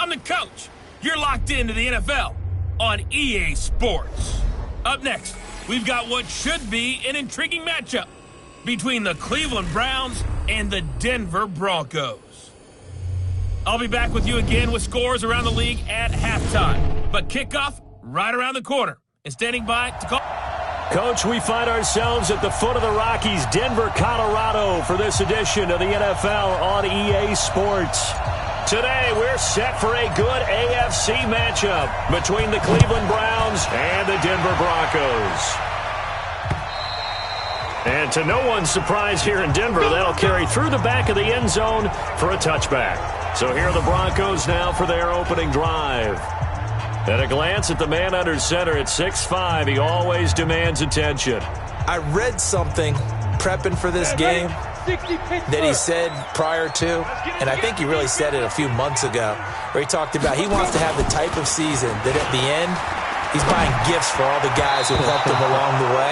I'm the coach. You're locked into the NFL on EA Sports. Up next, we've got what should be an intriguing matchup between the Cleveland Browns and the Denver Broncos. I'll be back with you again with scores around the league at halftime. But kickoff right around the corner. And standing by to call... Coach, we find ourselves at the foot of the Rockies, Denver, Colorado, for this edition of the NFL on EA Sports. Today, we're set for a good AFC matchup between the Cleveland Browns and the Denver Broncos. And to no one's surprise here in Denver, that'll carry through the back of the end zone for a touchback. So here are the Broncos now for their opening drive. At a glance at the man under center at 6'5", he always demands attention. I read something prepping for this game that he said prior to, and I think he really said it a few months ago, where he talked about he wants to have the type of season that at the end, he's buying gifts for all the guys who helped him along the way.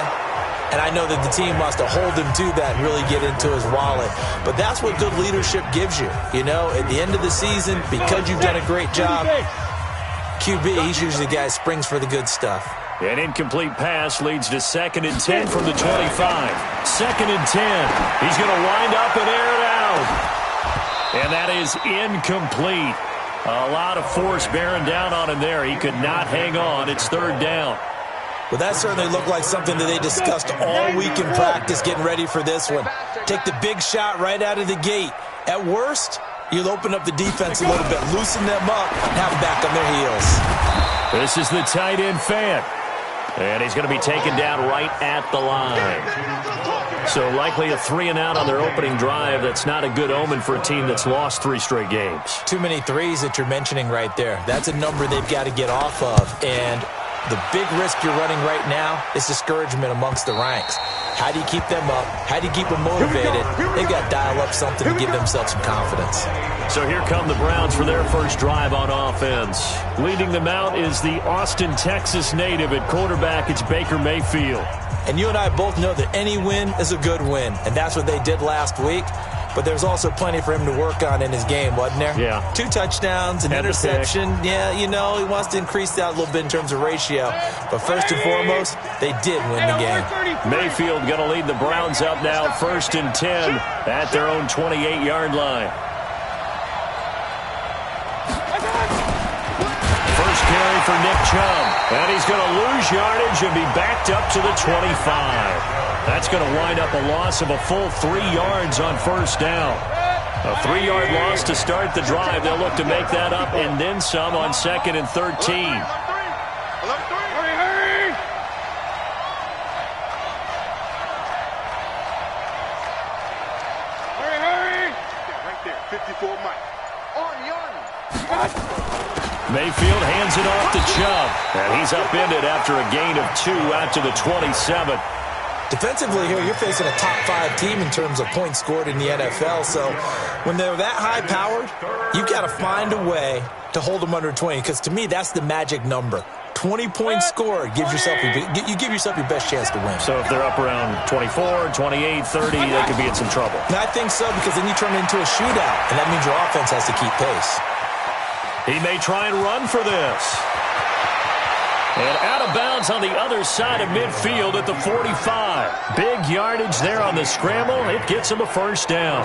And I know that the team wants to hold him to that and really get into his wallet. But that's what good leadership gives you. You know, at the end of the season, because you've done a great job, QB, he's usually the guy who springs for the good stuff. An incomplete pass leads to 2nd and 10 from the 25. 2nd and 10. He's going to wind up and air it out. And that is incomplete. A lot of force bearing down on him there. He could not hang on. It's 3rd down. Well, that certainly looked like something that they discussed all week in practice getting ready for this one. Take the big shot right out of the gate. At worst, you'll open up the defense a little bit, loosen them up, and have them back on their heels. This is the tight end fan. And he's going to be taken down right at the line. So likely a 3-and-out on their opening drive. That's not a good omen for a team that's lost 3 straight games. Too many threes that you're mentioning right there. That's a number they've got to get off of. And the big risk you're running right now is discouragement amongst the ranks. How do you keep them up? How do you keep them motivated? They've got to dial up something to give themselves some confidence. So here come the Browns for their first drive on offense. Leading them out is the Austin, Texas native at quarterback. It's Baker Mayfield. And you and I both know that any win is a good win, and that's what they did last week. But there's also plenty for him to work on in his game, wasn't there? Yeah. 2 touchdowns, an interception. Yeah, you know, he wants to increase that a little bit in terms of ratio. But first and foremost, they did win the game. Mayfield going to lead the Browns up now, 1st and 10 at their own 28-yard line. First carry for Nick Chubb. And he's going to lose yardage and be backed up to the 25. That's going to wind up a loss of a full 3 yards on 1st down. A 3-yard loss to start the drive. They'll look to make that up and then some on 2nd and 13. Mayfield hands it off to Chubb. And he's upended after a gain of 2 out to the 27. Defensively here, you're facing a top-5 team in terms of points scored in the NFL. So when they're that high-powered, you've got to find a way to hold them under 20. Because to me, that's the magic number. 20 points scored gives yourself you give yourself your best chance to win. So if they're up around 24, 28, 30, they could be in some trouble. And I think so, because then you turn it into a shootout, and that means your offense has to keep pace. He may try and run for this. And out of bounds on the other side of midfield at the 45. Big yardage there on the scramble. It gets him a 1st down.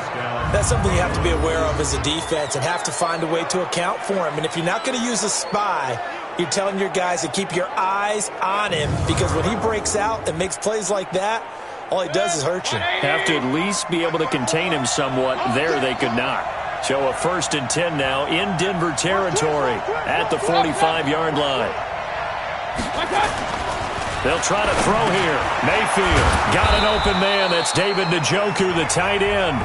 That's something you have to be aware of as a defense and have to find a way to account for him. And if you're not going to use a spy, you're telling your guys to keep your eyes on him, because when he breaks out and makes plays like that, all he does is hurt you. Have to at least be able to contain him somewhat. There they could not. So a 1st and 10 now in Denver territory at the 45-yard line. They'll try to throw here. Mayfield got an open man. That's David Njoku, the tight end.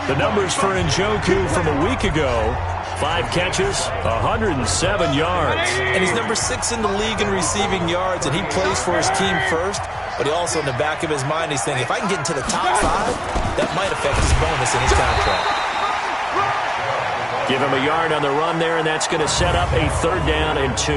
The numbers for Njoku from a week ago: 5 catches, 107 yards. And he's number 6 in the league in receiving yards, and he plays for his team first. But he also, in the back of his mind, he's thinking, if I can get into the top 5, that might affect his bonus in his contract. Give him a yard on the run there, and that's going to set up a 3rd down and 2.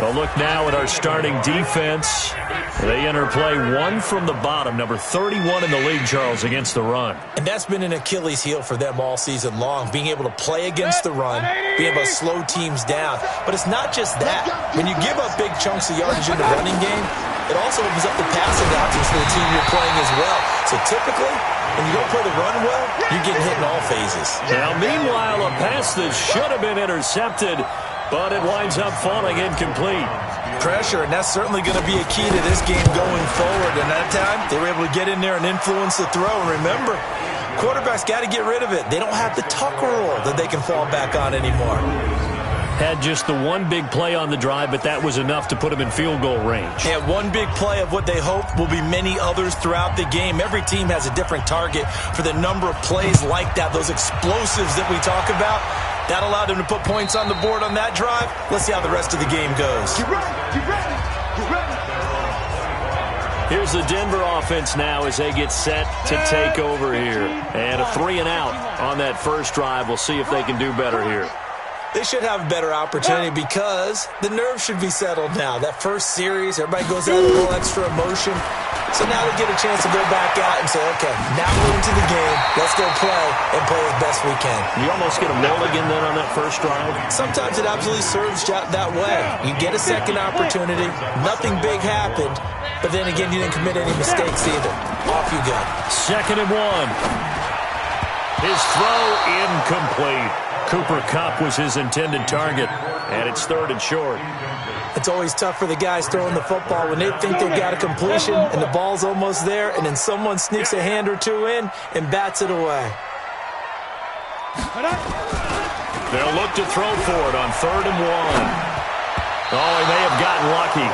Well, look now at our starting defense. They enter play 1 from the bottom, number 31 in the league, Charles, against the run. And that's been an Achilles heel for them all season long, being able to play against the run, being able to slow teams down. But it's not just that. When you give up big chunks of yardage in the running game, it also opens up the passing options for the team you're playing as well. So typically, when you don't play the run well, you're getting hit in all phases. Now, meanwhile, a pass that should have been intercepted, but it winds up falling incomplete. Pressure, and that's certainly going to be a key to this game going forward. And that time, they were able to get in there and influence the throw. And remember, quarterbacks got to get rid of it. They don't have the Tucker rule that they can fall back on anymore. Had just the one big play on the drive, but that was enough to put him in field goal range. And one big play of what they hope will be many others throughout the game. Every team has a different target for the number of plays like that, those explosives that we talk about. That allowed them to put points on the board on that drive. Let's see how the rest of the game goes. Get ready, get ready, get ready. Here's the Denver offense now as they get set to take over here. And a 3 and out on that first drive. We'll see if they can do better here. They should have a better opportunity because the nerves should be settled now. That first series, everybody goes out with a little extra emotion. So now they get a chance to go back out and say, okay, now we're into the game. Let's go play and play as best we can. You almost get a mulligan then on that first drive? Sometimes it absolutely serves that way. You get a second opportunity. Nothing big happened. But then again, you didn't commit any mistakes either. Off you go. 2nd and 1. His throw incomplete. Cooper Kupp was his intended target, and it's 3rd and short. It's always tough for the guys throwing the football when they think they've got a completion and the ball's almost there, and then someone sneaks a hand or two in and bats it away. They'll look to throw for it on 3rd and 1. Oh, he may have gotten lucky.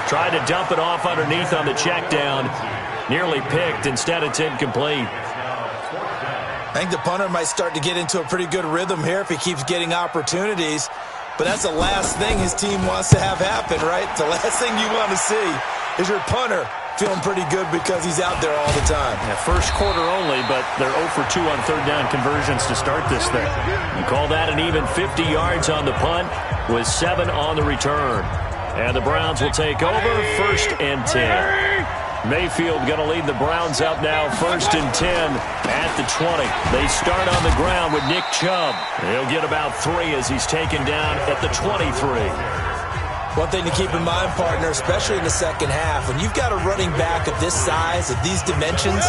Tried to dump it off underneath on the check down. Nearly picked. Instead, it's incomplete. I think the punter might start to get into a pretty good rhythm here if he keeps getting opportunities. But that's the last thing his team wants to have happen, right? The last thing you want to see is your punter feeling pretty good because he's out there all the time. Yeah, first quarter only, but they're 0 for 2 on 3rd down conversions to start this thing. You call that an even 50 yards on the punt with 7 on the return. And the Browns will take over 1st and 10. Mayfield going to lead the Browns up now 1st and 10 at the 20. They start on the ground with Nick Chubb. He'll get about 3 as he's taken down at the 23. One thing to keep in mind, partner, especially in the second half, when you've got a running back of this size, of these dimensions,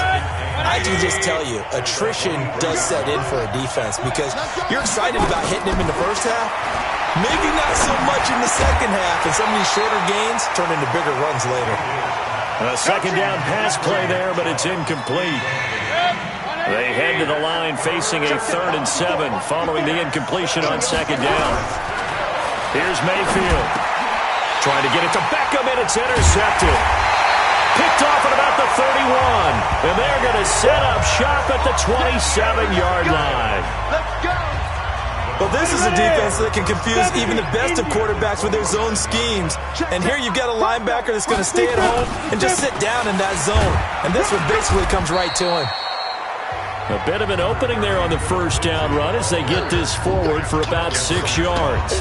I can just tell you, attrition does set in for a defense because you're excited about hitting him in the first half. Maybe not so much in the second half, and some of these shorter gains turn into bigger runs later. A 2nd down pass play there, but it's incomplete. They head to the line facing a 3rd and 7 following the incompletion on 2nd down. Here's Mayfield. Trying to get it to Beckham, and it's intercepted. Picked off at about the 31. And they're going to set up shop at the 27-yard line. Let's go. Well, this is a defense that can confuse even the best of quarterbacks with their zone schemes. And here you've got a linebacker that's going to stay at home and just sit down in that zone. And this one basically comes right to him. A bit of an opening there on the first down run as they get this forward for about 6 yards.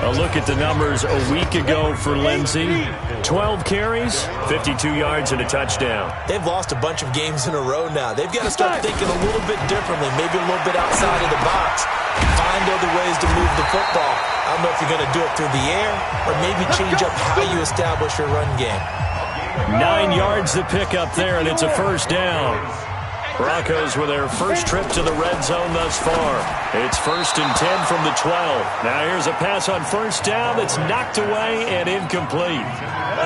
A look at the numbers a week ago for Lindsey. 12 carries, 52 yards, and a touchdown. They've lost a bunch of games in a row now. They've got to start thinking a little bit differently, maybe a little bit outside of the box. Find other ways to move the football. I don't know if you're going to do it through the air or maybe change up how you establish your run game. 9 yards to pick up there, and it's a 1st down. Broncos with their first trip to the red zone thus far. It's 1st and 10 from the 12. Now here's a pass on 1st down that's knocked away and incomplete.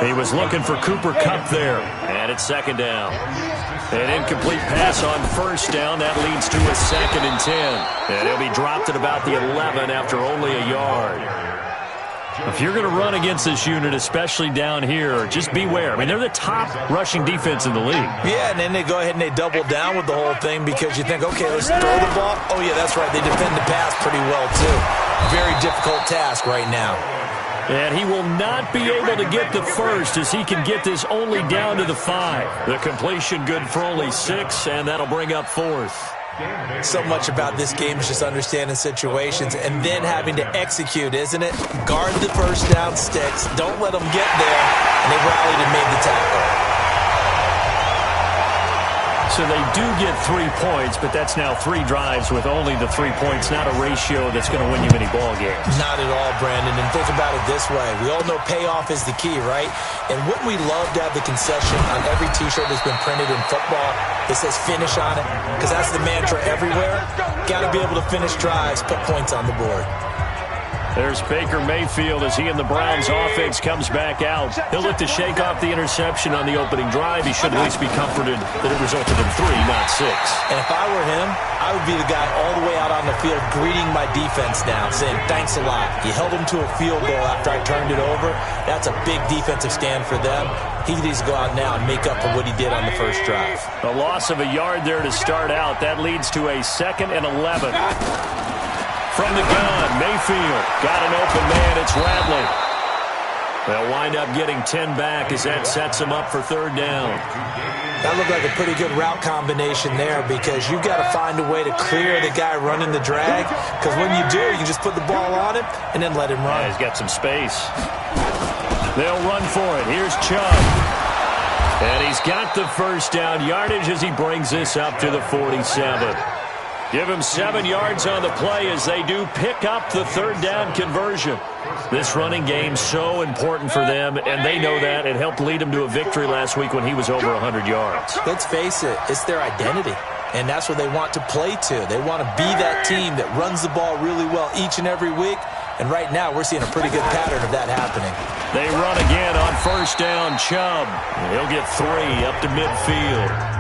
He was looking for Cooper Kupp there, and it's 2nd down. An incomplete pass on 1st down. That leads to a 2nd and 10. And he'll be dropped at about the 11 after only a yard. If you're going to run against this unit, especially down here, just beware. I mean, they're the top rushing defense in the league. Yeah, and then they go ahead and they double down with the whole thing because you think, okay, let's throw the ball. Oh, yeah, that's right. They defend the pass pretty well, too. Very difficult task right now. And he will not be able to get the first as he can get this only down to the 5. The completion good for only 6, and that'll bring up 4th. So much about this game is just understanding situations and then having to execute, isn't it? Guard the first down sticks. Don't let them get there. And they rallied and made the tackle. So they do get 3 points, but that's now 3 drives with only the 3 points, not a ratio that's going to win you many ball games. Not at all, Brandon. And think about it this way. We all know payoff is the key, right? And wouldn't we love to have the concession on every T-shirt that's been printed in football that says finish on it? Because that's the mantra everywhere. Got to be able to finish drives, put points on the board. There's Baker Mayfield as he and the Browns offense comes back out. He'll look to shake off the interception on the opening drive. He should at least be comforted that it resulted in 3, not 6. And if I were him, I would be the guy all the way out on the field greeting my defense now, saying thanks a lot. You held them to a field goal after I turned it over. That's a big defensive stand for them. He needs to go out now and make up for what he did on the first drive. A loss of a yard there to start out. That leads to a 2nd and 11. From the gun, Mayfield got an open man. It's Radley. They'll wind up getting 10 back as that sets them up for 3rd down. That looked like a pretty good route combination there because you've got to find a way to clear the guy running the drag because when you do, you can just put the ball on him and then let him run. Yeah, he's got some space. They'll run for it. Here's Chubb. And he's got the first down yardage as he brings this up to the 47. Give him 7 yards on the play as they do pick up the 3rd down conversion. This running game so important for them, and they know that. It helped lead them to a victory last week when he was over 100 yards. Let's face it, it's their identity, and that's what they want to play to. They want to be that team that runs the ball really well each and every week, and right now we're seeing a pretty good pattern of that happening. They run again on first down. Chubb. He'll get 3 up to midfield.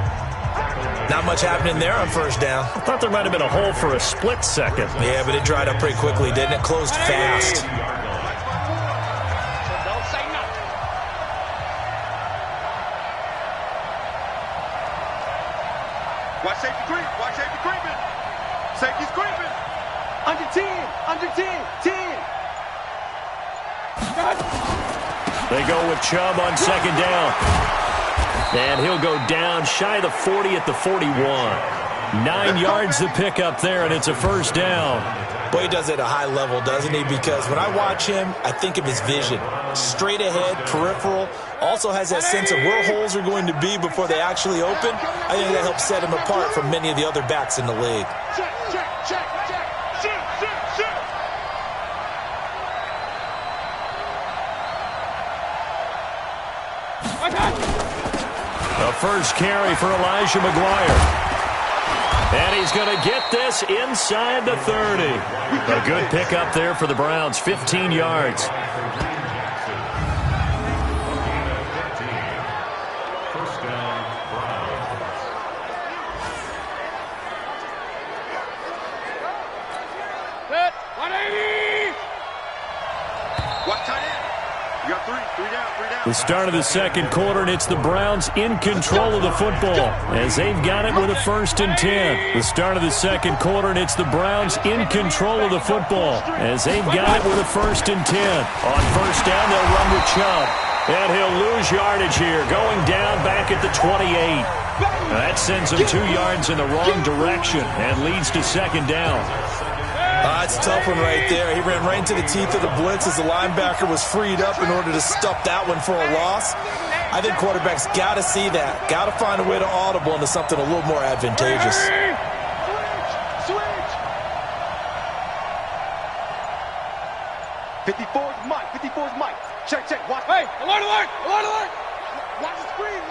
Not much happening there on first down. I thought there might have been a hole for a split second. Yeah, but it dried up pretty quickly, didn't it? Closed fast. Watch safety creep. Watch safety creeping. Safety's creeping. Under 10. Under 10. 10. They go with Chubb on 2nd down. And he'll go down shy of the 40 at the 41. 9 yards to pick up there, and it's a first down. Boy, he does it at a high level, doesn't he? Because when I watch him, I think of his vision. Straight ahead, peripheral. Also has that sense of where holes are going to be before they actually open. I think that helps set him apart from many of the other backs in the league. Check, check, check, check. Shoot, shoot, shoot. The first carry for Elijah McGuire. And he's going to get this inside the 30. A good pickup there for the Browns, 15 yards. Set. 180. What tight end? You got 3 down, 3 down. The start of the 2nd quarter, and it's the Browns in control of the football as they've got it with a 1st and 10. The start of the 2nd quarter, and it's the Browns in control of the football as they've got it with a 1st and 10. On first down, they'll run with Chubb, and he'll lose yardage here, going down back at the 28. That sends him 2 yards in the wrong direction and leads to 2nd down. It's a tough one right there. He ran right into the teeth of the blitz as the linebacker was freed up in order to stuff that one for a loss. I think quarterbacks got to see that. Got to find a way to audible into something a little more advantageous. Switch. 54's Mike. 54's Mike. Check, check. Watch. Hey, alert, alert, alert, alert. Watch the screen.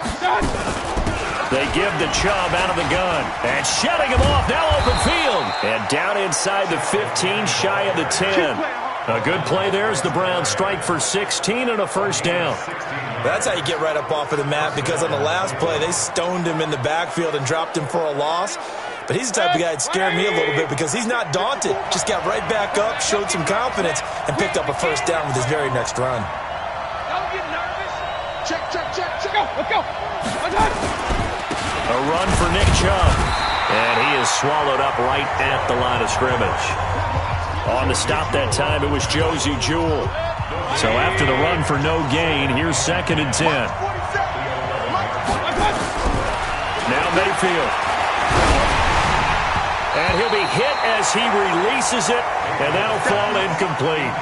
They give the Chubb out of the gun. And shutting him off, now open field. And down inside the 15, shy of the 10. A good play there as the Browns strike for 16 and a first down. That's how you get right up off of the mat, because on the last play, they stoned him in the backfield and dropped him for a loss. But he's the type of guy that scared me a little bit because he's not daunted. Just got right back up, showed some confidence, and picked up a first down with his very next run. Don't get nervous. Check, check, check, check. Let's go. A run for Nick Chubb. And he is swallowed up right at the line of scrimmage. On to stop that time, it was Josie Jewell. So after the run for no gain, here's 2nd and 10. Now Mayfield. And he'll be hit as he releases it, and that'll fall incomplete.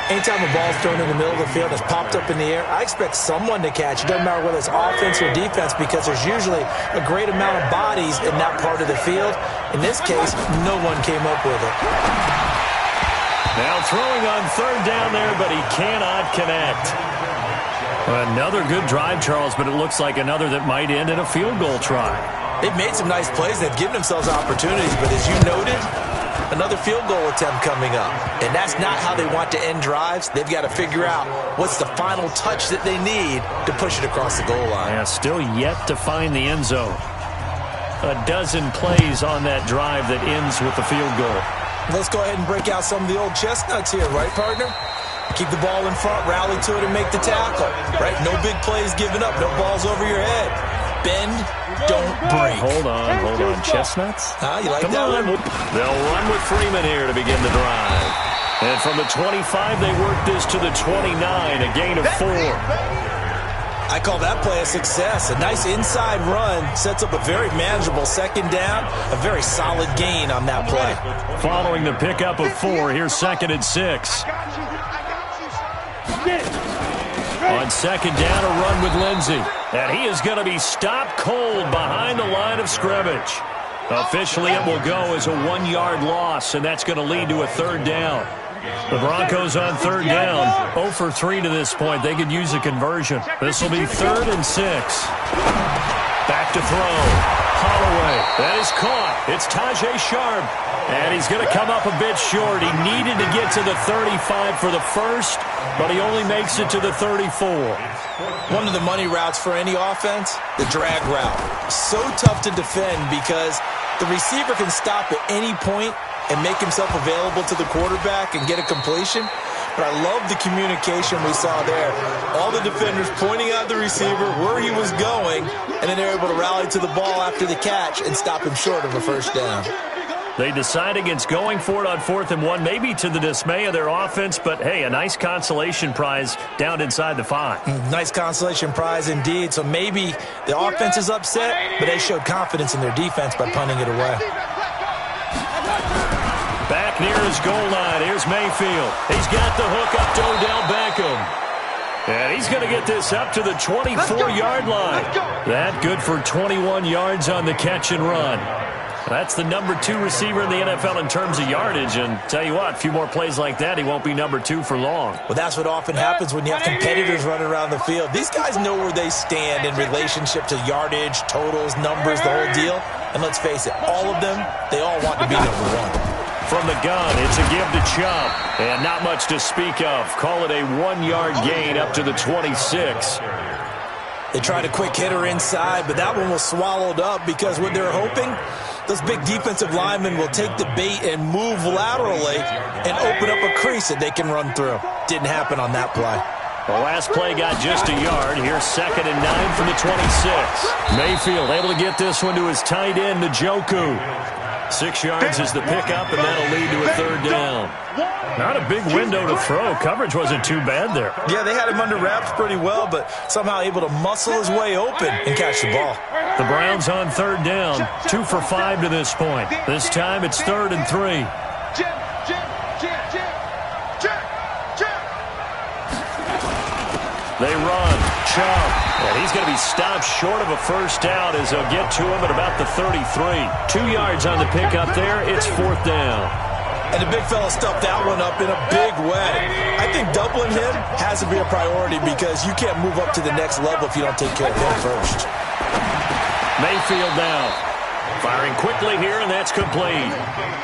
Anytime a ball's thrown in the middle of the field that's popped up in the air, I expect someone to catch. It doesn't matter whether it's offense or defense because there's usually a great amount of bodies in that part of the field. In this case, no one came up with it. Now throwing on third down there, but he cannot connect. Another good drive, Charles, but it looks like another that might end in a field goal try. They've made some nice plays. They've given themselves opportunities, but as you noted, another field goal attempt coming up. And that's not how they want to end drives. They've got to figure out what's the final touch that they need to push it across the goal line. Yeah, still yet to find the end zone. A dozen plays on that drive that ends with the field goal. Let's go ahead and break out some of the old chestnuts here, right, partner? Keep the ball in front, rally to it, and make the tackle, right? No big plays given up, no balls over your head. Bend, don't break. Hold on. Chestnuts? You like Come that on. one? They'll run with Freeman here to begin the drive. And from the 25, they work this to the 29, a gain of 4. I call that play a success. A nice inside run sets up a very manageable second down, a very solid gain on that play. Following the pickup of 4, here's 2nd and 6. On second down, a run with Lindsey. And he is going to be stopped cold behind the line of scrimmage. Officially, it will go as a 1-yard loss, and that's going to lead to a third down. The Broncos on third down, 0 for 3 to this point. They could use a conversion. This will be 3rd and 6. Back to throw. Holloway. That is caught. It's Tajay Sharp. And he's going to come up a bit short. He needed to get to the 35 for the first, but he only makes it to the 34. One of the money routes for any offense, the drag route. So tough to defend because the receiver can stop at any point and make himself available to the quarterback and get a completion. But I love the communication we saw there. All the defenders pointing out the receiver where he was going, and then they're able to rally to the ball after the catch and stop him short of a first down. They decide against going for it on 4th and 1, maybe to the dismay of their offense, but hey, a nice consolation prize down inside the 5. Nice consolation prize indeed. So maybe the offense is upset, but they showed confidence in their defense by punting it away. Back near his goal line, here's Mayfield. He's got the hook up to Odell Beckham. And he's going to get this up to the 24-yard line. That good for 21 yards on the catch and run. That's the number 2 receiver in the NFL in terms of yardage. And tell you what, a few more plays like that, he won't be number 2 for long. Well, that's what often happens when you have competitors running around the field. These guys know where they stand in relationship to yardage, totals, numbers, the whole deal. And let's face it, all of them, they all want to be number 1. From the gun, it's a give to Chubb. And not much to speak of. Call it a 1-yard gain up to the 26. They tried a quick hitter inside, but that one was swallowed up because what they're hoping, those big defensive linemen will take the bait and move laterally and open up a crease that they can run through. Didn't happen on that play. The last play got just a yard. Here's 2nd and 9 from the 26. Mayfield able to get this one to his tight end, Njoku. 6 yards is the pickup, and that'll lead to a third down. Not a big window to throw. Coverage wasn't too bad there. Yeah, they had him under wraps pretty well, but somehow able to muscle his way open and catch the ball. The Browns on third down, 2 for 5 to this point. This time it's 3rd and 3. They run. Chubb. And he's going to be stopped short of a first down as they'll get to him at about the 33. 2 yards on the pickup there. It's 4th down. And the big fella stuffed that one up in a big way. I think doubling him has to be a priority because you can't move up to the next level if you don't take care of him first. Mayfield now. Firing quickly here, and that's complete.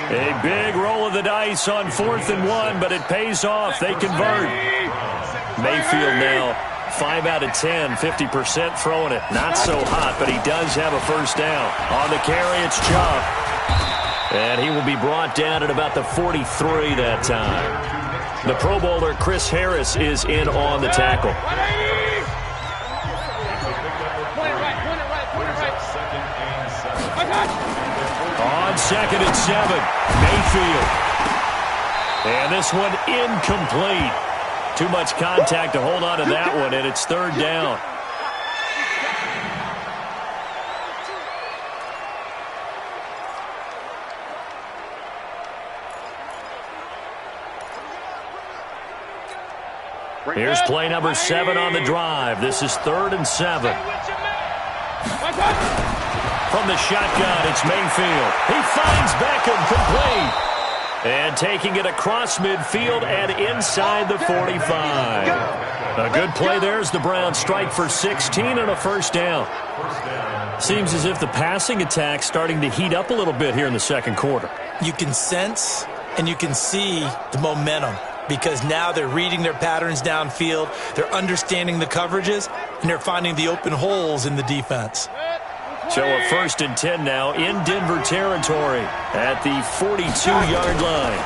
A big roll of the dice on 4th and 1, but it pays off. They convert. Mayfield now 5 out of 10, 50% throwing it. Not so hot, but he does have a first down. On the carry, it's Chubb. And he will be brought down at about the 43 that time. The Pro Bowler Chris Harris is in on the tackle. On 2nd and 7, Mayfield. And this one incomplete. Too much contact to hold on to that one, and it's 3rd down. Here's play number 7 on the drive. This is 3rd and 7. From the shotgun, it's Mayfield. He finds Beckham, complete. And taking it across midfield and inside the 45. A good play there as the Browns strike for 16 and a first down. Seems as if the passing attack's starting to heat up a little bit here in the second quarter. You can sense and you can see the momentum because now they're reading their patterns downfield, they're understanding the coverages, and they're finding the open holes in the defense. So a 1st and 10 now in Denver territory at the 42-yard line.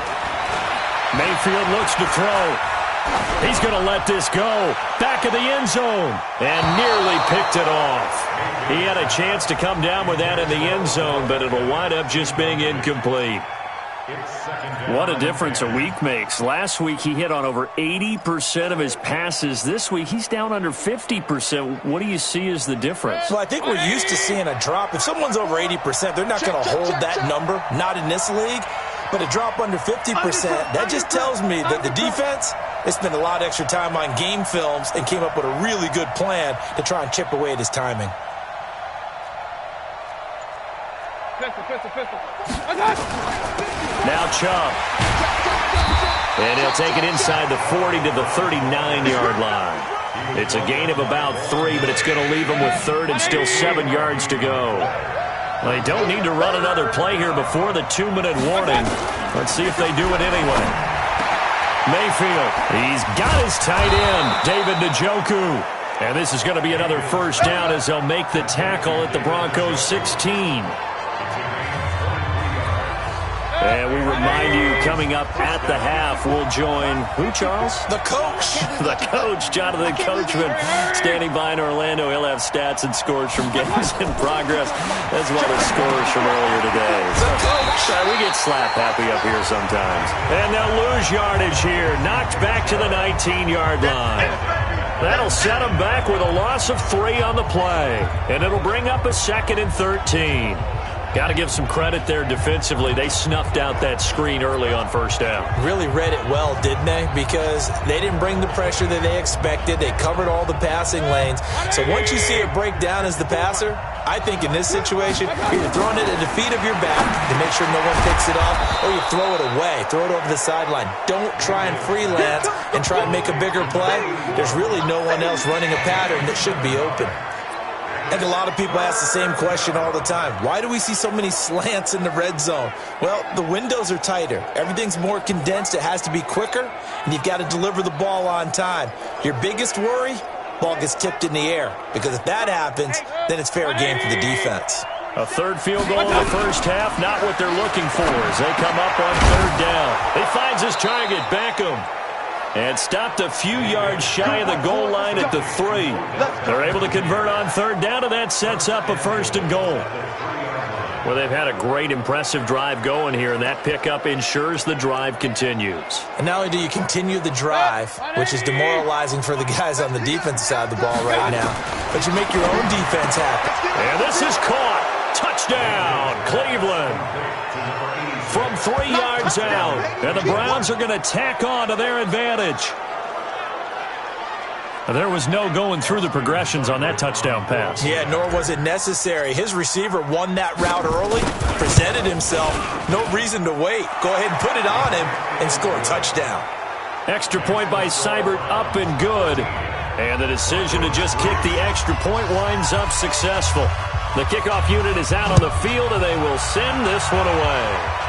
Mayfield looks to throw. He's going to let this go. Back of the end zone. And nearly picked it off. He had a chance to come down with that in the end zone, but it'll wind up just being incomplete. What a difference a week makes. Last week he hit on over 80% of his passes. This week he's down under 50%. What do you see as the difference? Well, I think we're used to seeing a drop. If someone's over 80%, they're not going to hold that number. Not in this league. But a drop under 50%, that just tells me that the defense, they spent a lot of extra time on game films and came up with a really good plan to try and chip away at his timing. Now Chubb. And he'll take it inside the 40 to the 39-yard line. It's a gain of about 3, but it's going to leave him with 3rd and still 7 yards to go. They don't need to run another play here before the 2-minute warning. Let's see if they do it anyway. Mayfield, he's got his tight end, David Njoku. And this is going to be another first down as they'll make the tackle at the Broncos 16. And we remind you, coming up at the half, we'll join, who, Charles? The coach. The coach, Jonathan Coachman, standing by in Orlando. He'll have stats and scores from games in progress, as well as scores from earlier today. The coach. We get slap happy up here sometimes. And they'll lose yardage here, knocked back to the 19-yard line. That'll set them back with a loss of 3 on the play. And it'll bring up a 2nd and 13. Got to give some credit there defensively. They snuffed out that screen early on first down. Really read it well, didn't they? Because they didn't bring the pressure that they expected. They covered all the passing lanes. So once you see it break down as the passer, I think in this situation, you're either throwing it at the feet of your back to make sure no one picks it off, or you throw it away, throw it over the sideline. Don't try and freelance and try and make a bigger play. There's really no one else running a pattern that should be open. And a lot of people ask the same question all the time. Why do we see so many slants in the red zone? Well, the windows are tighter. Everything's more condensed. It has to be quicker, and you've got to deliver the ball on time. Your biggest worry, ball gets tipped in the air. Because if that happens, then it's fair game for the defense. A 3rd field goal in the first half, not what they're looking for as they come up on 3rd down. He finds his target, Beckham. And stopped a few yards shy of the goal line at the 3. They're able to convert on 3rd down, and that sets up a 1st and goal. Well, they've had a great, impressive drive going here, and that pickup ensures the drive continues. And not only do you continue the drive, which is demoralizing for the guys on the defensive side of the ball right now, but you make your own defense happen. And this is caught. Touchdown, Cleveland. From 3 yards out, and the Browns are going to tack on to their advantage. There was no going through the progressions on that touchdown pass. Yeah, nor was it necessary. His receiver won that route early, presented himself. No reason to wait. Go ahead and put it on him and score a touchdown. Extra point by Seibert, up and good. And the decision to just kick the extra point winds up successful. The kickoff unit is out on the field, and they will send this one away.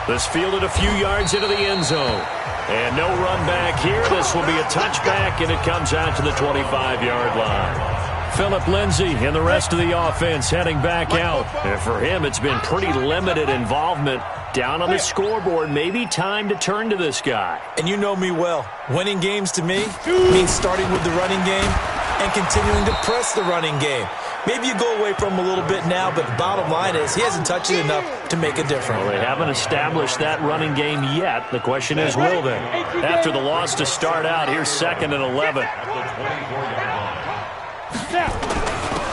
This fielded a few yards into the end zone. And no run back here. This will be a touchback, and it comes out to the 25-yard line. Phillip Lindsay and the rest of the offense heading back out. And for him, it's been pretty limited involvement. Down on the scoreboard, maybe time to turn to this guy. And you know me well. Winning games to me means starting with the running game and continuing to press the running game. Maybe you go away from him a little bit now, but the bottom line is he hasn't touched it enough to make a difference. Well, they haven't established that running game yet. The question is, will they? After the loss to start out, here's 2nd and 11.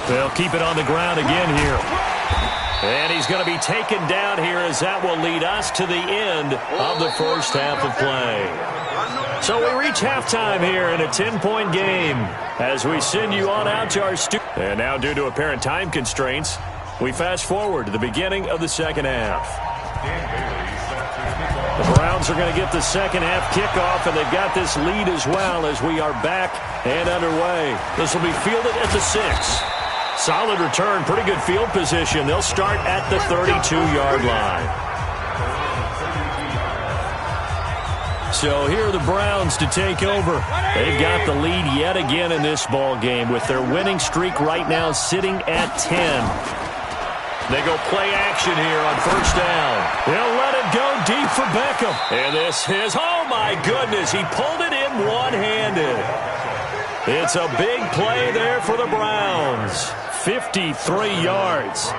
They'll keep it on the ground again here. And he's he's going to be taken down here, as that will lead us to the end of the first half of play. So we reach halftime here in a 10-point game as we send you on out to our studio. And now, due to apparent time constraints, we fast forward to the beginning of the second half. The Browns are going to get the second half kickoff, and they've got this lead as well as we are back and underway. This will be fielded at the 6. Solid return, pretty good field position. They'll start at the 32-yard line. So here are the Browns to take over. They've got the lead yet again in this ball game with their winning streak right now sitting at 10. They go play action here on first down. They'll let it go deep for Beckham. And this is, oh my goodness, he pulled it in one-handed. It's a big play there for the Browns. 53 yards.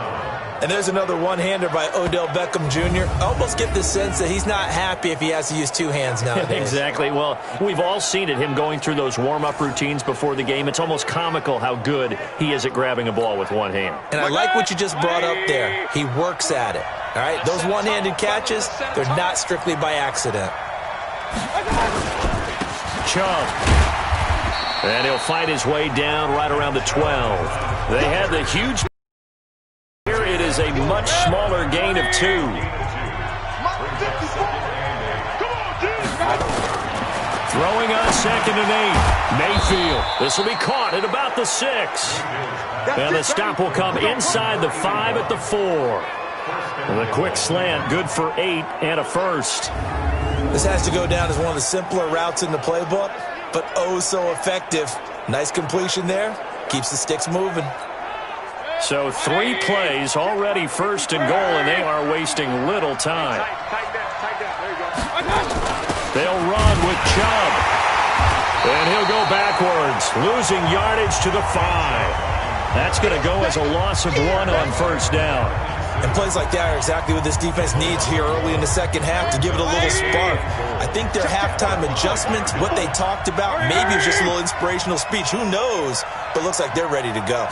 And there's another one-hander by Odell Beckham Jr. I almost get the sense that he's not happy if he has to use two hands nowadays. Exactly. Well, we've all seen it, him going through those warm-up routines before the game. It's almost comical how good he is at grabbing a ball with one hand. And I like what you just brought up there. He works at it. All right, those one-handed catches, they're not strictly by accident. Chubb. And he'll fight his way down right around the 12. They had the huge... Here it is a much smaller gain of 2. Throwing on 2nd and 8. Mayfield. This will be caught at about the 6. And the stop will come inside the 5 at the 4. And the quick slant, good for 8 and a first. This has to go down as one of the simpler routes in the playbook, but oh so effective. Nice completion there. Keeps the sticks moving. So 3 plays, already first and goal, and they are wasting little time. They'll run with Chubb. And he'll go backwards, losing yardage to the 5. That's going to go as a loss of 1 on first down. And plays like that are exactly what this defense needs here early in the second half to give it a little spark. I think their halftime adjustments, what they talked about, maybe it was just a little inspirational speech. Who knows? But looks like they're ready to go.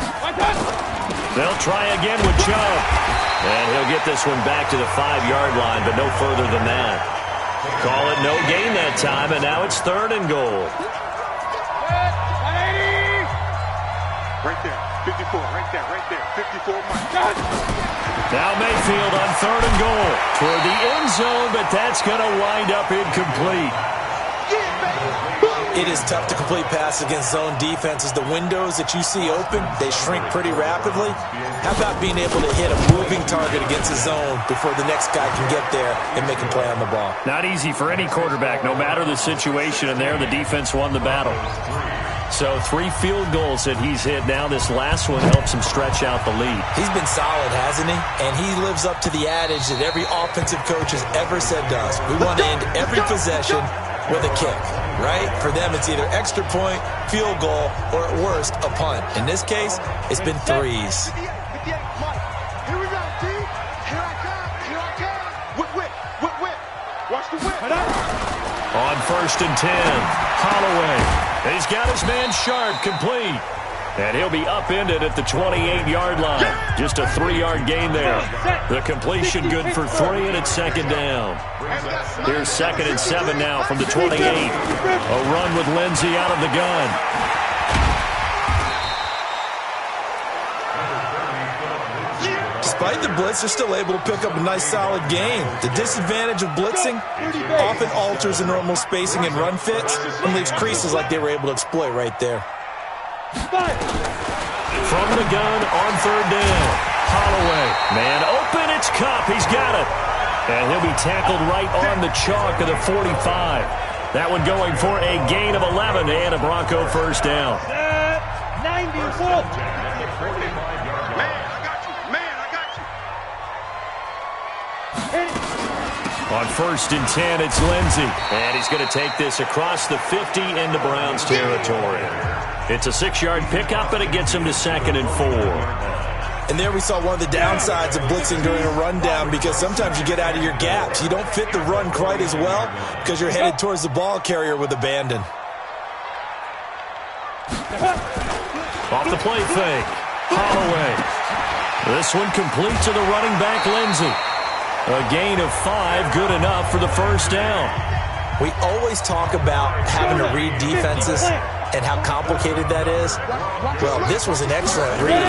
They'll try again with Chubb. And he'll get this one back to the 5-yard line, but no further than that. Call it no gain that time, and now it's 3rd and goal. Right there, 54, right there, 54. Now Mayfield on 3rd and goal toward the end zone, but that's going to wind up incomplete. It is tough to complete passes against zone defenses. The windows that you see open, they shrink pretty rapidly. How about being able to hit a moving target against a zone before the next guy can get there and make a play on the ball? Not easy for any quarterback, no matter the situation, and there the defense won the battle. So 3 field goals that he's hit now. This last one helps him stretch out the lead. He's been solid, hasn't he? And he lives up to the adage that every offensive coach has ever said to us. We want to end every possession with a kick, right? For them, it's either extra point, field goal, or at worst, a punt. In this case, it's been 3s. Here we go, D. Here I come. Whip. Watch the whip. On 1st and 10, Holloway. He's got his man Sharp complete. And he'll be upended at the 28-yard line. Just a 3-yard gain there. The completion good for 3, and it's 2nd down. Here's 2nd and 7 now from the 28. A run with Lindsey out of the gun. Despite the blitz, they're still able to pick up a nice, solid gain. The disadvantage of blitzing often alters the normal spacing and run fits and leaves creases like they were able to exploit right there. From the gun on 3rd down. Holloway. Man open, it's Kupp. He's got it. And he'll be tackled right on the chalk of the 45. That one going for a gain of 11 and a Bronco first down. 94. On 1st and 10, it's Lindsey. And he's going to take this across the 50 into Browns territory. It's a 6-yard pickup, and it gets him to 2nd and 4. And there we saw one of the downsides of blitzing during a rundown, because sometimes you get out of your gaps. You don't fit the run quite as well because you're headed towards the ball carrier with abandon. Off the play fake. Holloway. This one complete to the running back, Lindsey. A gain of 5, good enough for the first down. We always talk about having to read defenses and how complicated that is. Well, this was an excellent read.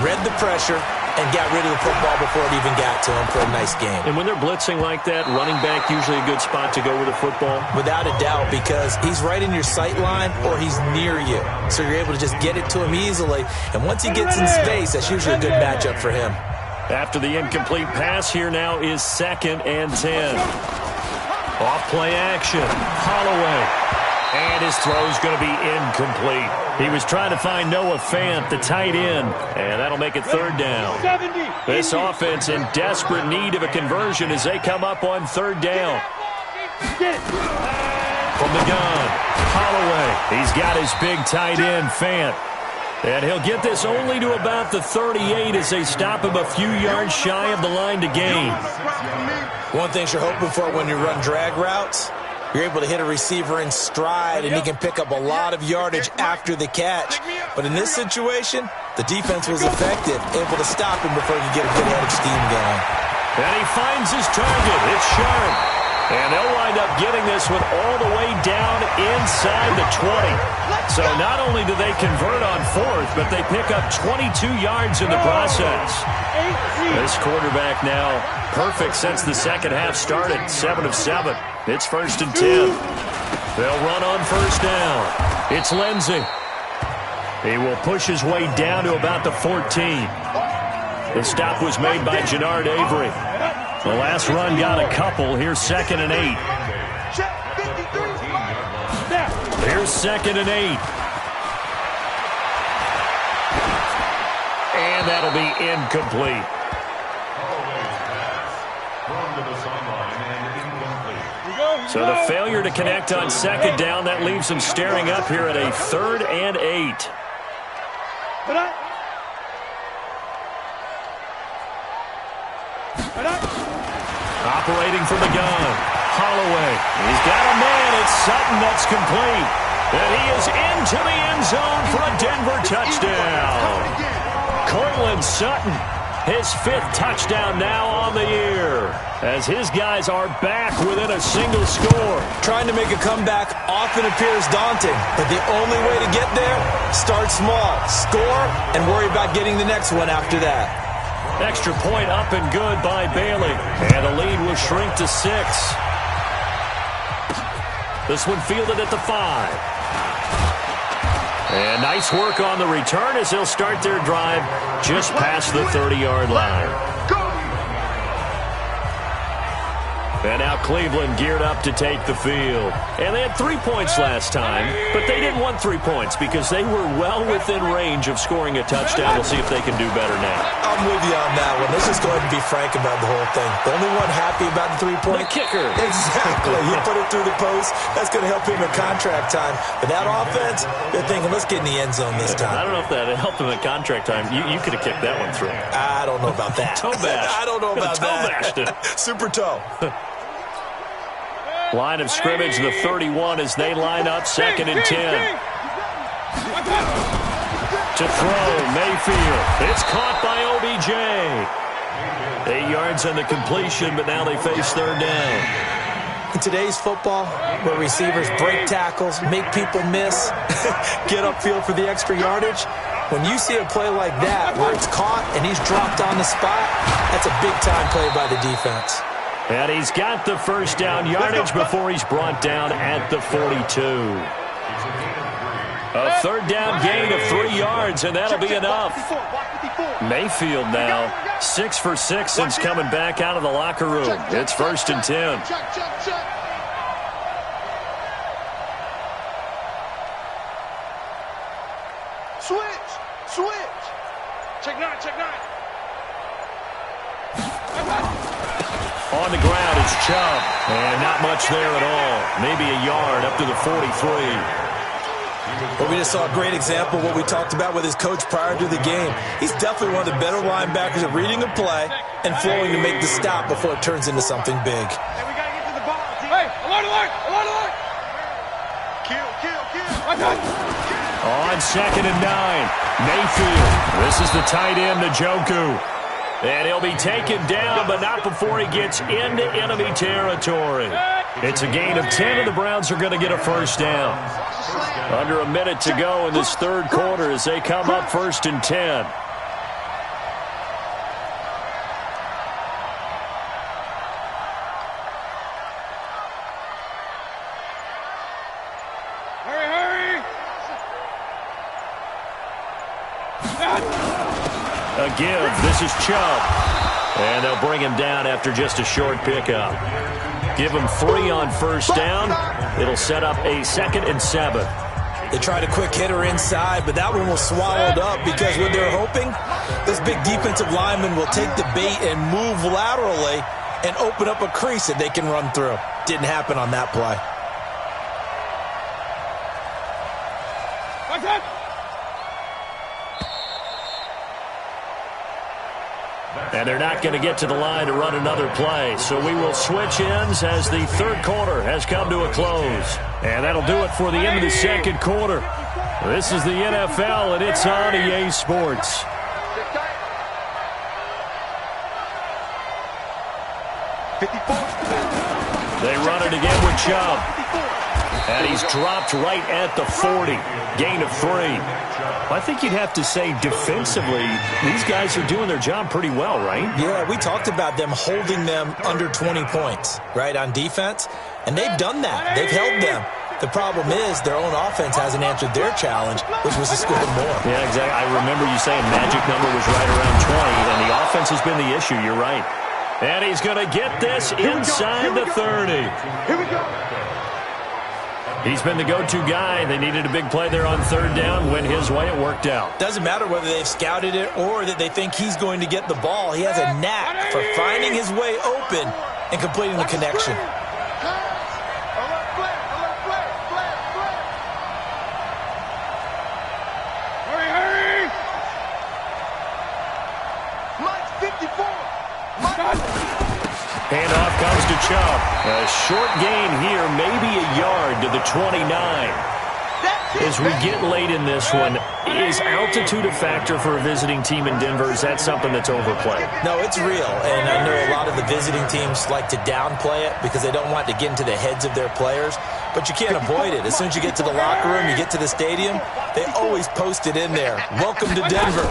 Read the pressure and got rid of the football before it even got to him for a nice game. And when they're blitzing like that, running back usually a good spot to go with the football? Without a doubt, because he's right in your sight line or he's near you. So you're able to just get it to him easily. And once he gets in space, that's usually a good matchup for him. After the incomplete pass, here now is 2nd and 10. Off play action. Holloway. And his throw's going to be incomplete. He was trying to find Noah Fant, the tight end, and that'll make it 3rd down. This offense in desperate need of a conversion as they come up on 3rd down. From the gun, Holloway. He's got his big tight end, Fant. And he'll get this only to about the 38 as they stop him a few yards shy of the line to gain. One thing you're hoping for when you run drag routes, you're able to hit a receiver in stride, and he can pick up a lot of yardage after the catch. But in this situation, the defense was effective, able to stop him before he could get a good head of steam going. And he finds his target. It's sharp. And they'll wind up getting this one all the way down inside the 20. So not only do they convert on 4th, but they pick up 22 yards in the process. This quarterback now perfect since the second half started. 7 of 7. It's 1st and 10. They'll run on 1st down. It's Lindsey. He will push his way down to about the 14. The stop was made by Jannard Avery. The last run got a couple. Here's 2nd and 8. Here's 2nd and 8. And that'll be incomplete. So the failure to connect on 2nd down, that leaves them staring up here at a 3rd and 8. Operating from the gun, Holloway. He's got a man. It's Sutton that's complete. And he is into the end zone for a Denver touchdown. Cortland Sutton, his 5th touchdown now on the year, as his guys are back within a single score. Trying to make a comeback often appears daunting, but the only way to get there, start small, score, and worry about getting the next one after that. Extra point up and good by Bailey. And the lead will shrink to 6. This one fielded at the 5. And nice work on the return as they'll start their drive just past the 30-yard line. And now Cleveland geared up to take the field. And they had 3 points last time, but they didn't want 3 points because they were well within range of scoring a touchdown. We'll see if they can do better now. I'm with you on that one. Let's just go ahead and be frank about the whole thing. The only one happy about the 3-point? The kicker. Exactly. You put it through the post. That's going to help him at contract time. But that offense, they're thinking, let's get in the end zone this time. I don't know if that helped him at contract time. You could have kicked that one through. I don't know about that. Toe bash. I don't know about toe that. Bashed it. Super toe. Line of scrimmage, the 31 as they line up 2nd and 10. To throw, Mayfield. It's caught by OBJ. 8 yards on the completion, but now they face 3rd down. In today's football, where receivers break tackles, make people miss, get upfield for the extra yardage, when you see a play like that where it's caught and he's dropped on the spot, that's a big-time play by the defense. And he's got the 1st down yardage before he's brought down at the 42. A 3rd down gain of 3 yards, and that'll be enough. Mayfield now 6 for 6 since coming back out of the locker room. It's 1st and 10. Switch. Check 9. On the ground, it's Chubb. And not much there at all. Maybe a yard up to the 43. But we just saw a great example of what we talked about with his coach prior to the game. He's definitely one of the better linebackers at reading a play and flowing to make the stop before it turns into something big. Hey, we got to get to the ball, team. Hey, alert. Kill. On 2nd and 9, Mayfield. This is the tight end, Njoku. And he'll be taken down, but not before he gets into enemy territory. It's a gain of 10, and the Browns are going to get a first down. Under a minute to go in this third quarter as they come up 1st and 10. A give. This is Chubb. And they'll bring him down after just a short pickup. Give him 3 on first down. It'll set up a 2nd and 7. They tried a quick hitter inside, but that one was swallowed up because what they're hoping, this big defensive lineman will take the bait and move laterally and open up a crease that they can run through. Didn't happen on that play. And they're not going to get to the line to run another play. So we will switch ends as the third quarter has come to a close. And that'll do it for the end of the second quarter. This is the NFL, and it's on EA Sports. They run it again with Chubb. And he's dropped right at the 40. Gain of 3. I think you'd have to say defensively, these guys are doing their job pretty well, right? Yeah, we talked about them holding them under 20 points, right, on defense. And they've done that. They've held them. The problem is their own offense hasn't answered their challenge, which was to score more. Yeah, exactly. I remember you saying magic number was right around 20, and the offense has been the issue. You're right. And he's going to get this inside the 30. Here we go. He's been the go-to guy. They needed a big play there on third down. Went his way. It worked out. Doesn't matter whether they've scouted it or that they think he's going to get the ball. He has a knack for finding his way open and completing the connection. Hurry! Mike 54. Handoff comes to Chubb. A short gain here, maybe a yard to the 29. As we get late in this one, is altitude a factor for a visiting team in Denver? Is that something that's overplayed? No, it's real, and I know a lot of the visiting teams like to downplay it because they don't want to get into the heads of their players, but you can't avoid it. As soon as you get to the locker room, you get to the stadium, they always post it in there. Welcome to Denver.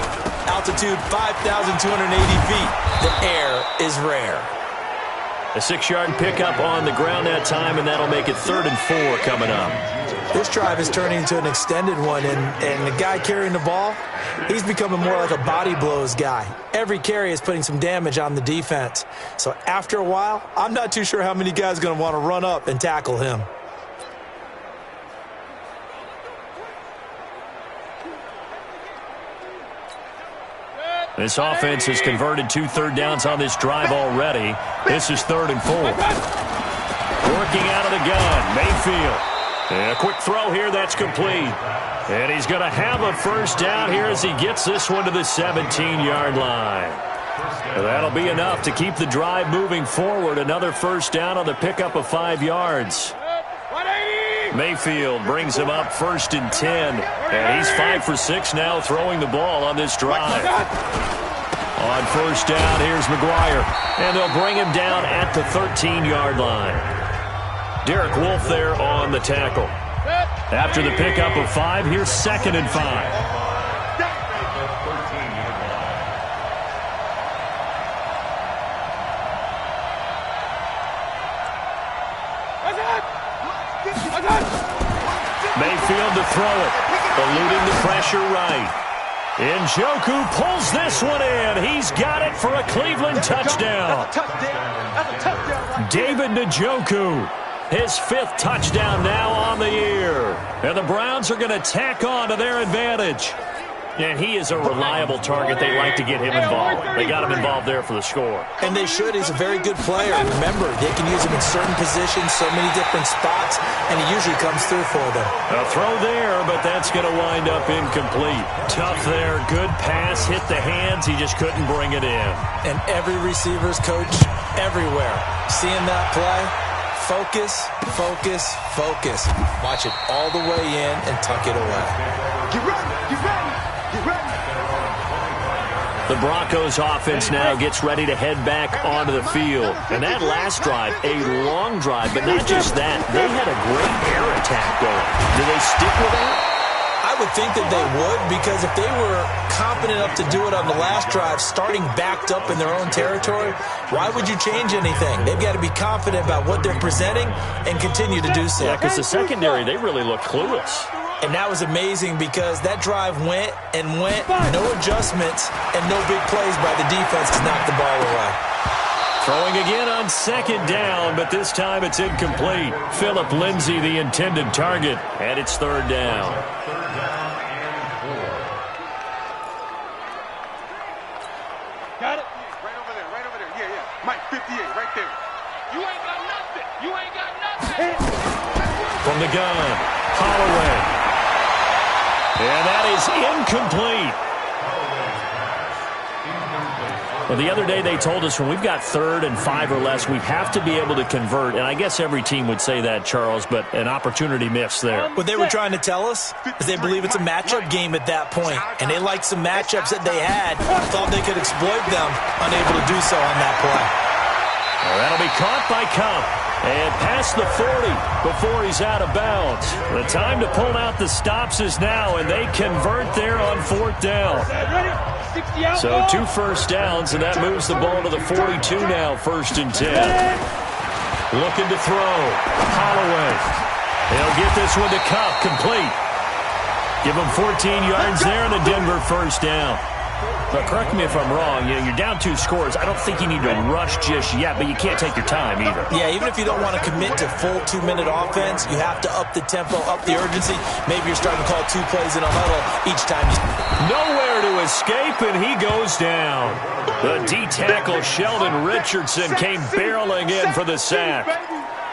Altitude 5,280 feet. The air is rare. A 6-yard pickup on the ground that time, and that'll make it 3rd and 4 coming up. This drive is turning into an extended one, and the guy carrying the ball, he's becoming more like a body blows guy. Every carry is putting some damage on the defense. So after a while, I'm not too sure how many guys are going to want to run up and tackle him. This offense has converted 2 third downs on this drive already. This is 3rd and 4. Working out of the gun, Mayfield. And a quick throw here, that's complete. And he's going to have a first down here as he gets this one to the 17-yard line. And that'll be enough to keep the drive moving forward. Another first down on the pickup of 5 yards. Mayfield brings him up 1st and 10. And he's 5 for 6 now throwing the ball on this drive. On first down, here's McGuire. And they'll bring him down at the 13-yard line. Derek Wolfe there on the tackle. After the pickup of 5, here's 2nd and 5. Mayfield to throw it. Eluding the pressure right. Njoku pulls this one in. He's got it for a Cleveland touchdown. David Njoku, his 5th touchdown now on the year. And the Browns are going to tack on to their advantage. And he is a reliable target. They like to get him involved. They got him involved there for the score. And they should. He's a very good player. Remember, they can use him in certain positions, so many different spots, and he usually comes through for them. A throw there, but that's going to wind up incomplete. Tough there. Good pass. Hit the hands. He just couldn't bring it in. And every receiver's coach everywhere. Seeing that play, focus, focus, focus. Watch it all the way in and tuck it away. Get ready, get ready. The Broncos offense now gets ready to head back onto the field. And that last drive, a long drive, but not just that. They had a great air attack going. Do they stick with that? I would think that they would, because if they were confident enough to do it on the last drive, starting backed up in their own territory, why would you change anything? They've got to be confident about what they're presenting and continue to do so. Yeah, because the secondary, they really look clueless. And that was amazing because that drive went and went, no adjustments, and no big plays by the defense to knock the ball away. Throwing again on second down, but this time it's incomplete. Philip Lindsay, the intended target, and it's third down. Got it? Right over there. Yeah. Mike, 58, right there. You ain't got nothing. From the gun, Holloway. And that is incomplete. Well, the other day they told us when we've got 3rd and 5 or less, we have to be able to convert. And I guess every team would say that, Charles, but an opportunity missed there. What they were trying to tell us is they believe it's a matchup game at that point. And they liked some matchups that they had, thought they could exploit them, unable to do so on that play. Well, that'll be caught by Cup. And past the 40 before he's out of bounds. The time to pull out the stops is now, and they convert there on 4th down. So 2 first downs, and that moves the ball to the 42 now, 1st and 10. Looking to throw. Holloway. He'll get this one to Cup, complete. Give him 14 yards there, and a Denver first down. But correct me if I'm wrong, you're down 2 scores. I don't think you need to rush just yet, but you can't take your time either. Yeah, even if you don't want to commit to full 2-minute offense, you have to up the tempo, up the urgency. Maybe you're starting to call 2 plays in a huddle each time. Nowhere to escape, and he goes down. The D-tackle Sheldon Richardson came barreling in for the sack.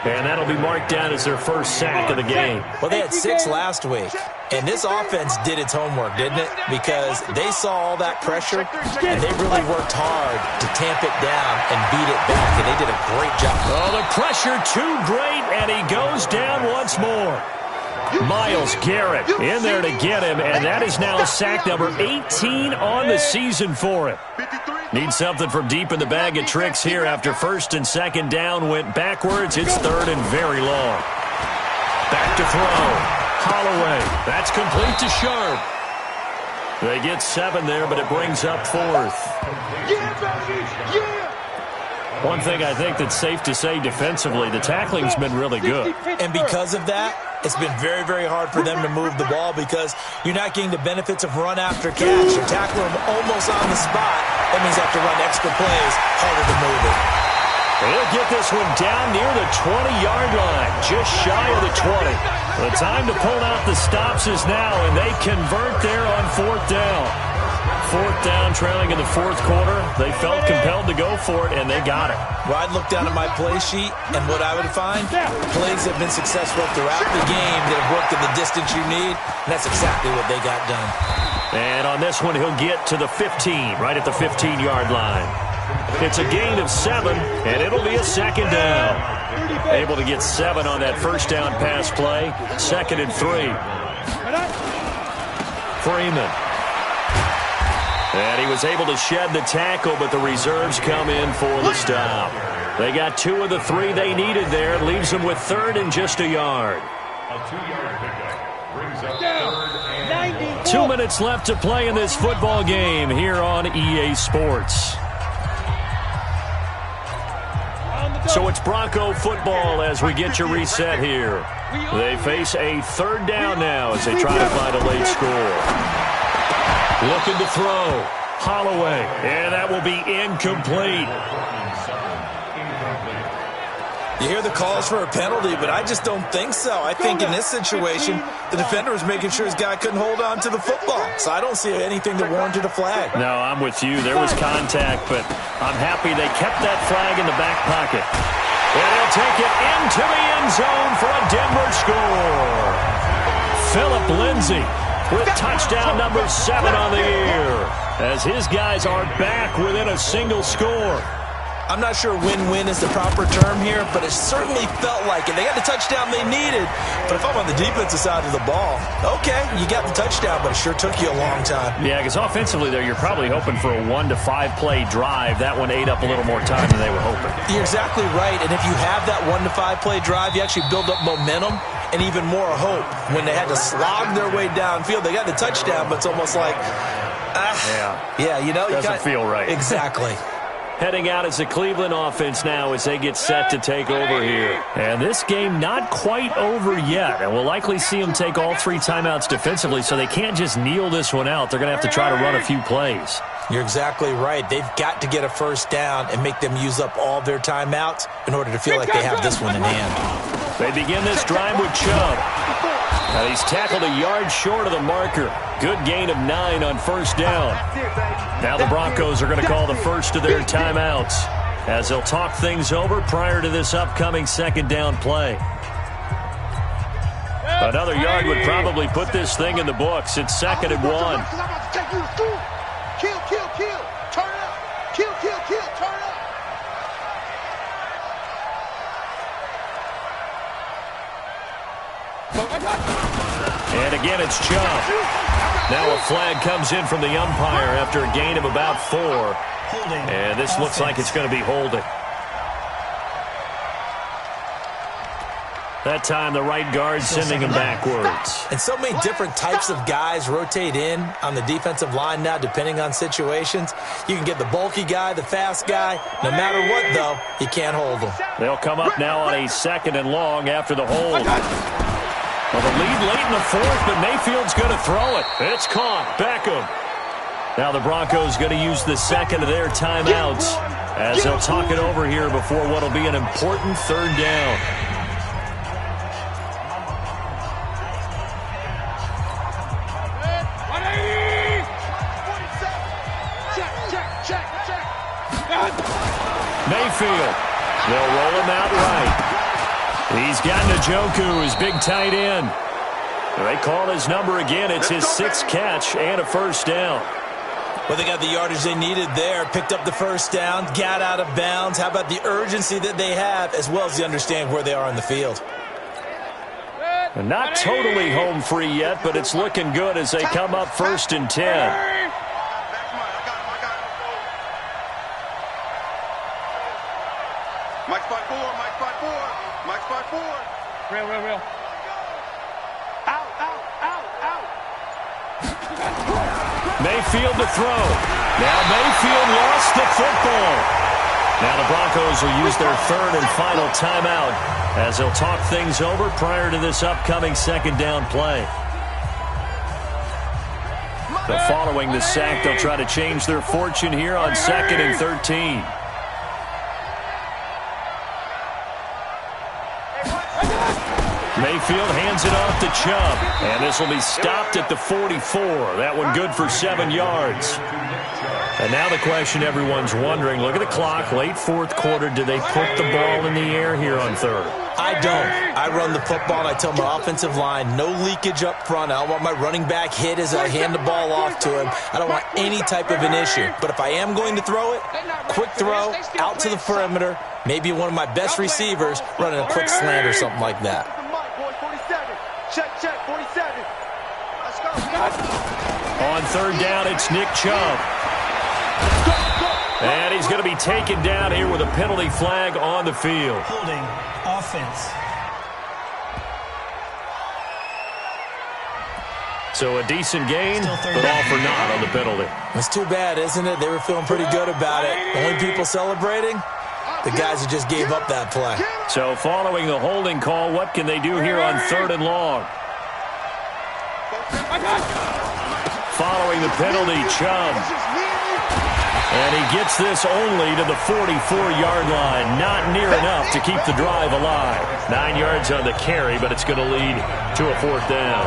And that'll be marked down as their first sack of the game. Well, they had 6 last week. And this offense did its homework, didn't it? Because they saw all that pressure, and they really worked hard to tamp it down and beat it back. And they did a great job. Oh, the pressure too great, and he goes down once more. Myles Garrett in there to get him, and that is now sack number 18 on the season for him. Need something from deep in the bag of tricks here after 1st and 2nd down went backwards. It's 3rd and very long. Back to throw. Holloway. That's complete to Sharp. They get 7 there, but it brings up 4th. One thing I think that's safe to say defensively, the tackling's been really good. And because of that, it's been very, very hard for them to move the ball because you're not getting the benefits of run after catch. You're tackling them almost on the spot. That means you have to run extra plays, harder to move it. He'll get this one down near the 20-yard line, just shy of the 20. The time to pull out the stops is now, and they convert there on 4th down. 4th down, trailing in the 4th quarter. They felt compelled to go for it, and they got it. Well, I'd look down at my play sheet, and what I would find, plays have been successful throughout the game that have worked in the distance you need, and that's exactly what they got done. And on this one, he'll get to the 15, right at the 15-yard line. It's a gain of 7, and it'll be a 2nd down. Able to get 7 on that first down pass play. 2nd and 3. Freeman. And he was able to shed the tackle, but the reserves come in for the stop. They got 2 of the 3 they needed there. Leaves them with 3rd and just a yard. A 2-yard pickup brings up 3rd and 2 minutes left to play in this football game here on EA Sports. So it's Bronco football as we get you reset here. They face a 3rd down now as they try to find a late score. Looking to throw. Holloway. And that will be incomplete. You hear the calls for a penalty, but I just don't think so. I think in this situation, the defender was making sure his guy couldn't hold on to the football. So I don't see anything that warranted a flag. No, I'm with you. There was contact, but I'm happy they kept that flag in the back pocket. And they'll take it into the end zone for a Denver score. Philip Lindsay with touchdown number 7 on the year as his guys are back within a single score. I'm not sure win-win is the proper term here, but it certainly felt like it. They got the touchdown they needed, but if I'm on the defensive side of the ball, okay, you got the touchdown, but it sure took you a long time. Yeah, because offensively there, you're probably hoping for a 1 to 5 play drive. That one ate up a little more time than they were hoping. You're exactly right, and if you have that 1 to 5 play drive, you actually build up momentum and even more hope. When they had to slog their way downfield, they got the touchdown, but it's almost like, doesn't feel right. Exactly. Heading out as the Cleveland offense now as they get set to take over here. And this game not quite over yet. And we'll likely see them take all 3 timeouts defensively, so they can't just kneel this one out. They're going to have to try to run a few plays. You're exactly right. They've got to get a first down and make them use up all their timeouts in order to feel like they have this one in hand. They begin this drive with Chubb. Now he's tackled a yard short of the marker. Good gain of 9 on first down. Now the Broncos are going to call the first of their timeouts as they'll talk things over prior to this upcoming second down play. Another yard would probably put this thing in the books. It's 2nd and 1. Kill, kill, kill. Turn up. Kill, kill, kill. Turn up. And again, it's Chubb. Now a flag comes in from the umpire after a gain of about 4. And this looks like it's going to be holding. That time the right guard sending him backwards. And so many different types of guys rotate in on the defensive line now, depending on situations. You can get the bulky guy, the fast guy. No matter what, though, you can't hold them. They'll come up now on a 2nd and long after the hold. Well, the lead late in the 4th, but Mayfield's going to throw it. It's caught. Beckham. Now the Broncos going to use the 2nd of their timeouts as they'll talk it over here before what will be an important 3rd down. Mayfield. They'll roll him out right. He's got Njoku, his big tight end. They call his number again. It's his 6th catch and a first down. Well, they got the yardage they needed there, picked up the first down, got out of bounds. How about the urgency that they have, as well as they understand where they are on the field? And not totally home free yet, but it's looking good as they come up 1st and 10. Mike spot 4, Mike spot 4, Mike spot 4. Real. Out. Mayfield to throw. Now Mayfield lost the football. Now the Broncos will use their 3rd and final timeout as they'll talk things over prior to this upcoming 2nd down play. But following the sack, they'll try to change their fortune here on 2nd and 13. Mayfield hands it off to Chubb. And this will be stopped at the 44. That one good for 7 yards. And now the question everyone's wondering, look at the clock, late 4th quarter. Do they put the ball in the air here on 3rd? I don't. I run the football, and I tell my offensive line, no leakage up front. I don't want my running back hit as I hand the ball off to him. I don't want any type of an issue. But if I am going to throw it, quick throw, out to the perimeter, maybe one of my best receivers running a quick slant or something like that. Check, 47. Let's go. On 3rd down, it's Nick Chubb. And he's going to be taken down here with a penalty flag on the field. Holding offense. So a decent gain, but all for naught on the penalty. It's too bad, isn't it? They were feeling pretty good about it. The only people celebrating, the guys who just gave up that play. So following the holding call, what can they do here on 3rd and long? Following the penalty, Chubb. And he gets this only to the 44-yard line. Not near enough to keep the drive alive. 9 yards on the carry, but it's going to lead to a 4th down.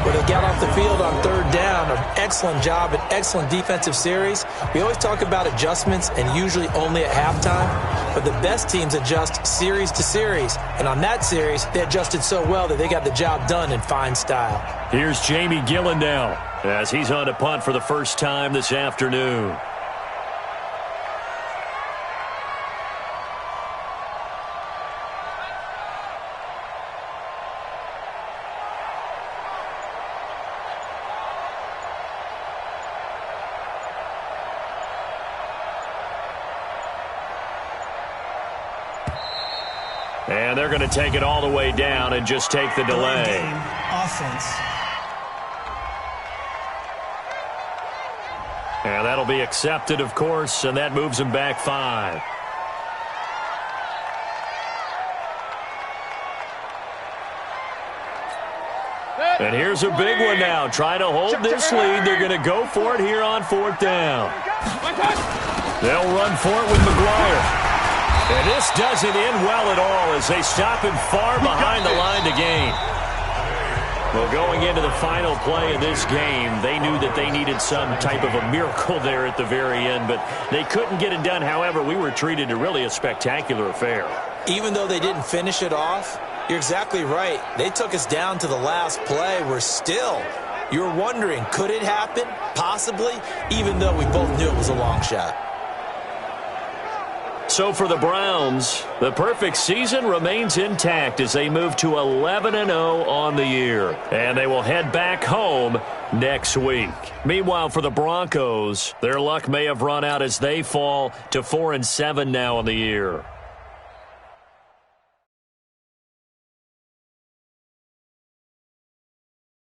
Well, they got off the field on 3rd down. An excellent job, an excellent defensive series. We always talk about adjustments, and usually only at halftime. But the best teams adjust series to series. And on that series, they adjusted so well that they got the job done in fine style. Here's Jamie Gillen now as he's on to punt for the first time this afternoon. And they're going to take it all the way down and just take the delay. Game offense. And that'll be accepted, of course, and that moves them back 5. And here's a big one now. Trying to hold this lead. They're going to go for it here on 4th down. They'll run for it with McGuire. And this doesn't end well at all as they stop him far behind the line to gain. Well, going into the final play of this game, they knew that they needed some type of a miracle there at the very end, but they couldn't get it done. However, we were treated to really a spectacular affair. Even though they didn't finish it off, you're exactly right. They took us down to the last play. You're wondering, could it happen? Possibly, even though we both knew it was a long shot. So for the Browns, the perfect season remains intact as they move to 11-0 on the year. And they will head back home next week. Meanwhile, for the Broncos, their luck may have run out as they fall to 4-7 now on the year.